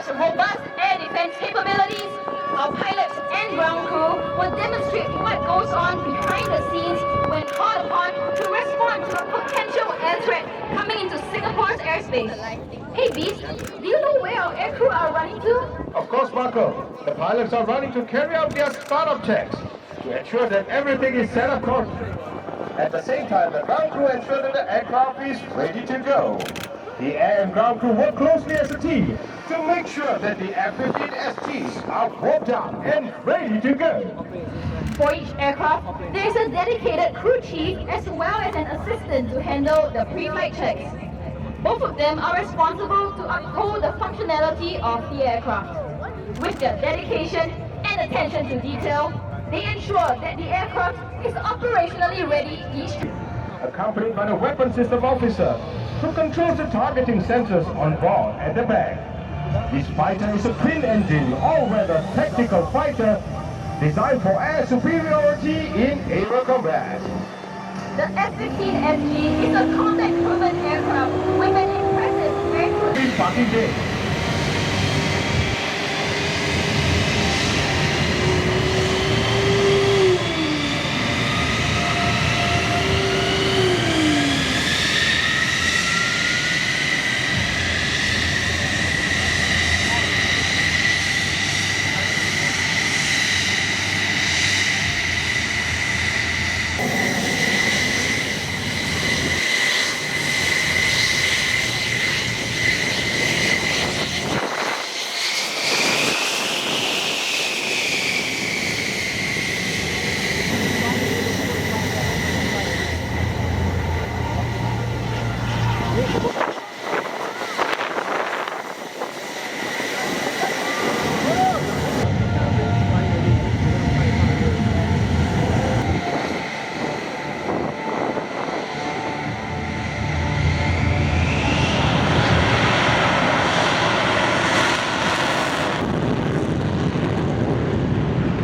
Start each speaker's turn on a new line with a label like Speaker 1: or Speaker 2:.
Speaker 1: aircraft's robust air defense capabilities, our pilots and ground crew will demonstrate what goes on behind the scenes when called upon to respond to a potential air threat coming into Singapore's airspace. Hey Beast, do you know where our aircrew are running to?
Speaker 2: Of course, Marco. The pilots are running to carry out their startup checks to ensure that everything is set up correctly. At the same time, the ground crew ensure that the aircraft is ready to go. The air and ground crew work closely as a team to make sure that the F-15SGs are warmed up and ready to go.
Speaker 1: For each aircraft, there is a dedicated crew chief as well as an assistant to handle the pre-flight checks. Both of them are responsible to uphold the functionality of the aircraft. With their dedication and attention to detail, they ensure that the aircraft is operationally ready each time.
Speaker 2: Accompanied by the weapon system officer who controls the targeting sensors on board at the back. This fighter is a twin engine all-weather tactical fighter designed for air superiority in aerial combat.
Speaker 1: The F-15SG is a combat-proven aircraft with an impressive aircraft.
Speaker 2: Happy Party Day!